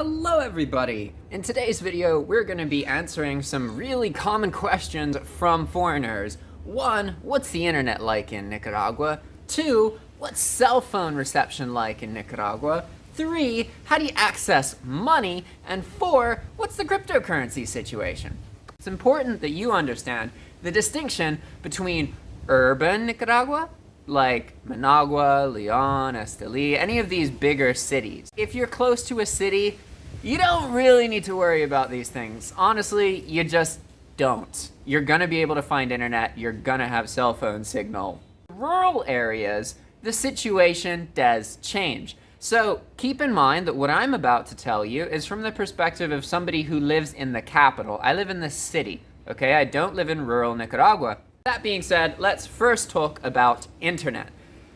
Hello everybody! In today's video, we're going to be answering some really common questions from foreigners. 1. What's the internet like in Nicaragua? 2. What's cell phone reception like in Nicaragua? 3. How do you access money? And 4. What's the cryptocurrency situation? It's important that you understand the distinction between urban Nicaragua, like Managua, Leon, Esteli, any of these bigger cities. If you're close to a city, you don't really need to worry about these things. Honestly, you just don't. You're gonna be able to find internet, you're gonna have cell phone signal. Rural areas, the situation does change. So keep in mind that what I'm about to tell you is from the perspective of somebody who lives in the capital. I live in the city, okay? I don't live in rural Nicaragua. That being said, let's first talk about internet.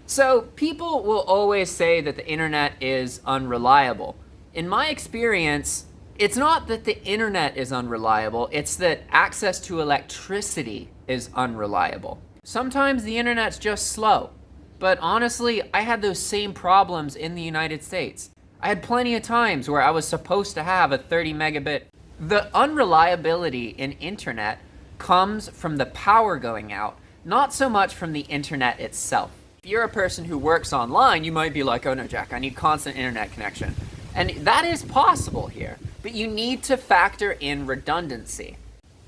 So people will always say that the internet is unreliable. In my experience, it's not that the internet is unreliable, it's that access to electricity is unreliable. Sometimes the internet's just slow, but honestly, I had those same problems in the United States. I had plenty of times where I was supposed to have a 30 megabit. The unreliability in internet comes from the power going out, not so much from the internet itself. If you're a person who works online, you might be like, oh no, Jack, I need constant internet connection. And that is possible here, but you need to factor in redundancy.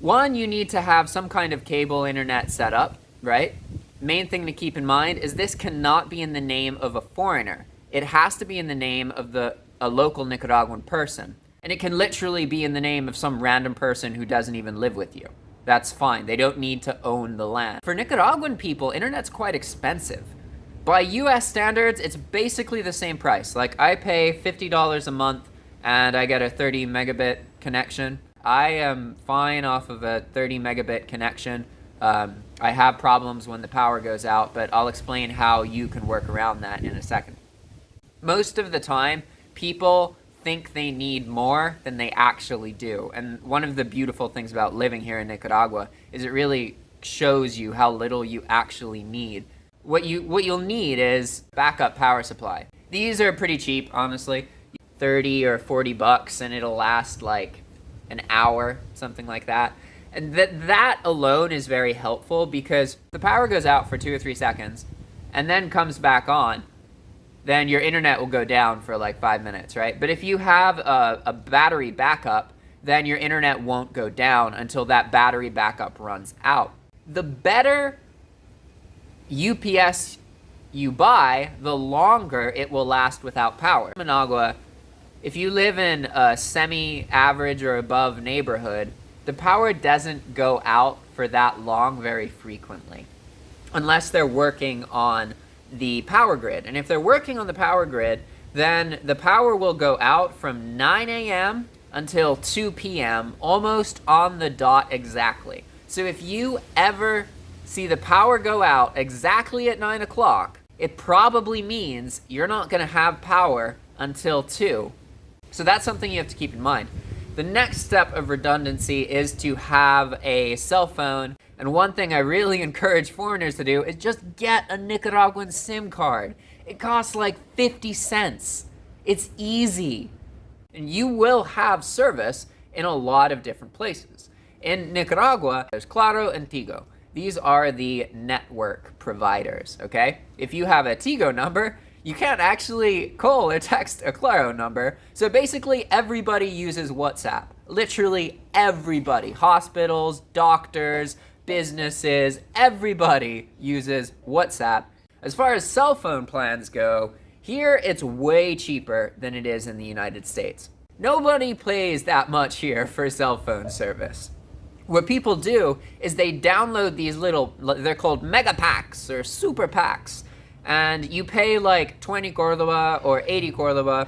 1, you need to have some kind of cable internet set up, right? Main thing to keep in mind is this cannot be in the name of a foreigner. It has to be in the name of a local Nicaraguan person. And it can literally be in the name of some random person who doesn't even live with you. That's fine. They don't need to own the land. For Nicaraguan people, internet's quite expensive. By US standards, it's basically the same price. Like, I pay $50 a month and I get a 30 megabit connection. I am fine off of a 30 megabit connection. I have problems when the power goes out, but I'll explain how you can work around that in a second. Most of the time, people think they need more than they actually do. And one of the beautiful things about living here in Nicaragua is it really shows you how little you actually need. What you'll need is backup power supply. These are pretty cheap, honestly. 30 or 40 bucks and it'll last like an hour, something like that. And that alone is very helpful because the power goes out for 2 or 3 seconds and then comes back on. Then your internet will go down for like 5 minutes, right? But if you have a battery backup, then your internet won't go down until that battery backup runs out. The better UPS you buy, the longer it will last without power. Managua, if you live in a semi-average or above neighborhood, the power doesn't go out for that long very frequently, unless they're working on the power grid. And if they're working on the power grid, then the power will go out from 9 a.m. until 2 p.m. almost on the dot exactly. So if you ever see the power go out exactly at 9 o'clock, it probably means you're not going to have power until 2. So that's something you have to keep in mind. The next step of redundancy is to have a cell phone. And one thing I really encourage foreigners to do is just get a Nicaraguan SIM card. It costs like 50 cents. It's easy. And you will have service in a lot of different places. In Nicaragua, there's Claro and Tigo. These are the network providers, okay? If you have a Tigo number, you can't actually call or text a Claro number. So basically everybody uses WhatsApp. Literally everybody. Hospitals, doctors, businesses, everybody uses WhatsApp. As far as cell phone plans go, here it's way cheaper than it is in the United States. Nobody pays that much here for cell phone service. What people do is they download these little, they're called mega packs or super packs, and you pay like 20 Cordoba or 80 Cordoba,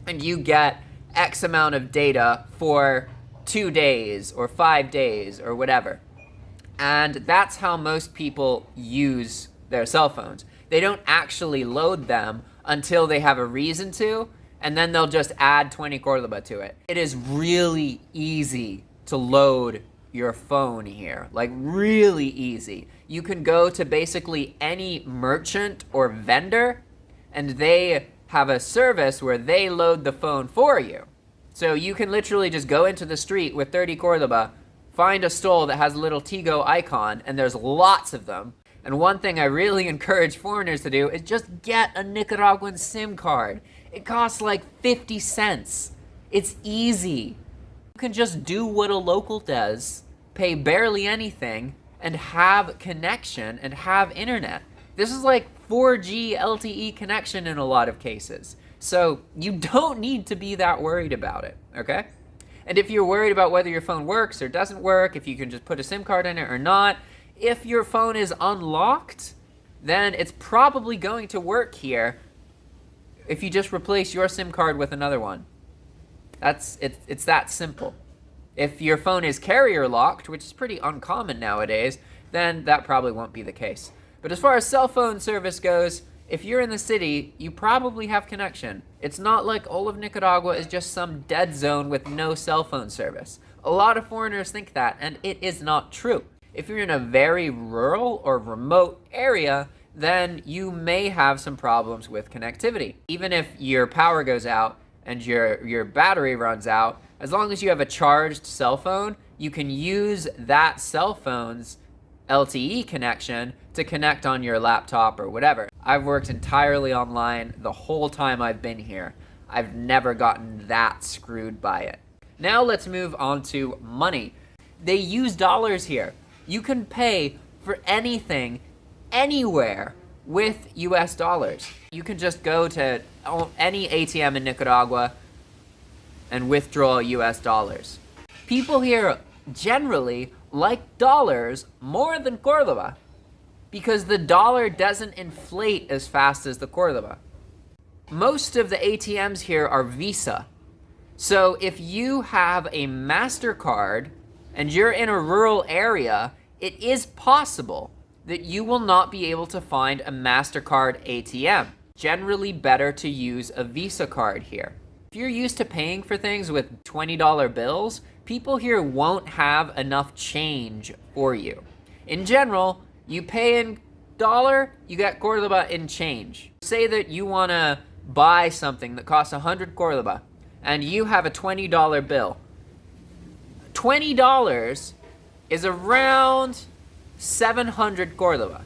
and you get X amount of data for 2 days or 5 days or whatever. And that's how most people use their cell phones. They don't actually load them until they have a reason to, and then they'll just add 20 Cordoba to it. It is really easy to load your phone here, like really easy. You can go to basically any merchant or vendor and they have a service where they load the phone for you. So you can literally just go into the street with 30 Cordoba, find a stall that has a little Tigo icon, and there's lots of them. And one thing I really encourage foreigners to do is just get a Nicaraguan SIM card. It costs like 50 cents. It's easy. You can just do what a local does, pay barely anything, and have connection and have internet. This is like 4G LTE connection in a lot of cases. So you don't need to be that worried about it, okay? And if you're worried about whether your phone works or doesn't work, if you can just put a SIM card in it or not, if your phone is unlocked, then it's probably going to work here if you just replace your SIM card with another one. It's that simple. If your phone is carrier locked, which is pretty uncommon nowadays, then that probably won't be the case. But as far as cell phone service goes, if you're in the city, you probably have connection. It's not like all of Nicaragua is just some dead zone with no cell phone service. A lot of foreigners think that, and it is not true. If you're in a very rural or remote area, then you may have some problems with connectivity. Even if your power goes out and your battery runs out, as long as you have a charged cell phone, you can use that cell phone's LTE connection to connect on your laptop or whatever. I've worked entirely online the whole time I've been here. I've never gotten that screwed by it. Now let's move on to money. They use dollars here. You can pay for anything, anywhere with US dollars. You can just go to any ATM in Nicaragua and withdraw US dollars. People here generally like dollars more than Cordoba because the dollar doesn't inflate as fast as the Cordoba. Most of the ATMs here are Visa. So if you have a MasterCard and you're in a rural area, it is possible that you will not be able to find a MasterCard ATM. Generally better to use a Visa card here. If you're used to paying for things with $20 bills, people here won't have enough change for you. In general, you pay in dollar, you get Cordoba in change. Say that you want to buy something that costs 100 Cordoba, and you have a $20 bill. $20 is around 700 Cordoba.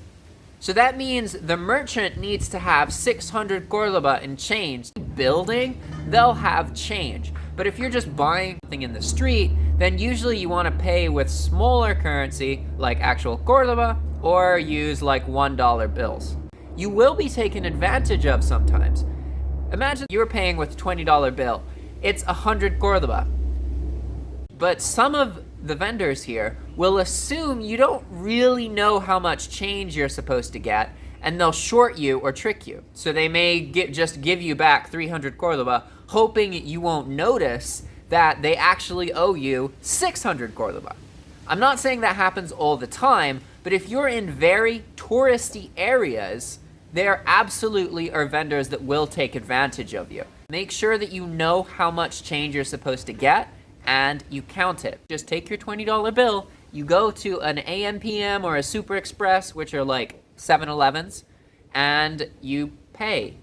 So that means the merchant needs to have 600 Cordoba in change. Building, they'll have change. But if you're just buying something in the street, then usually you want to pay with smaller currency like actual Cordoba or use like $1 bills. You will be taken advantage of sometimes. Imagine you're paying with a $20 bill. It's 100 Cordoba. But some of the vendors here will assume you don't really know how much change you're supposed to get, and they'll short you or trick you. So they may just give you back 300 Cordoba, hoping you won't notice that they actually owe you 600 Cordoba. I'm not saying that happens all the time, but if you're in very touristy areas, there absolutely are vendors that will take advantage of you. Make sure that you know how much change you're supposed to get, and you count it. Just take your $20 bill, you go to an AMPM or a Super Express, which are like 7-Elevens, and you pay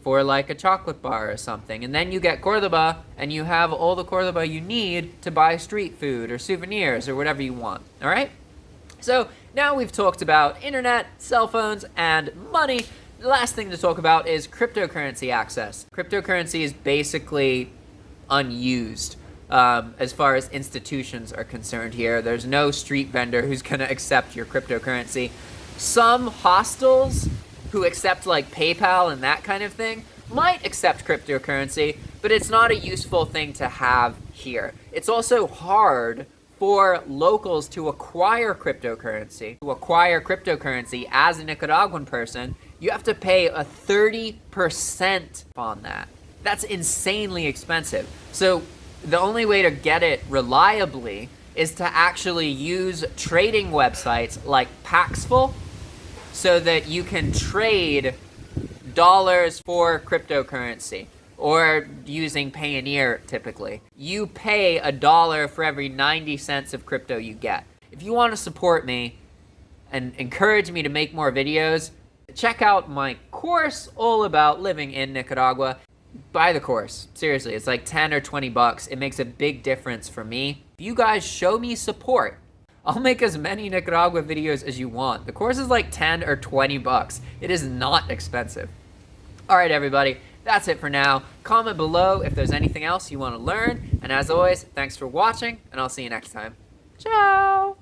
for like a chocolate bar or something. And then you get Cordoba, and you have all the Cordoba you need to buy street food or souvenirs or whatever you want, all right? So now we've talked about internet, cell phones, and money. The last thing to talk about is cryptocurrency access. Cryptocurrency is basically unused. As far as institutions are concerned here. There's no street vendor who's going to accept your cryptocurrency. Some hostels who accept like PayPal and that kind of thing might accept cryptocurrency, but it's not a useful thing to have here. It's also hard for locals to acquire cryptocurrency. To acquire cryptocurrency as a Nicaraguan person, you have to pay a 30% on that. That's insanely expensive. So the only way to get it reliably is to actually use trading websites like Paxful so that you can trade dollars for cryptocurrency, or using Payoneer typically. You pay $1 for every 90 cents of crypto you get. If you want to support me and encourage me to make more videos, check out my course all about living in Nicaragua. buy the course. Seriously, it's like 10 or 20 bucks. It makes a big difference for me. If you guys show me support, I'll make as many Nicaragua videos as you want. The course is like 10 or 20 bucks. It is not expensive. All right, everybody, that's it for now. Comment below if there's anything else you want to learn. And as always, thanks for watching, and I'll see you next time. Ciao!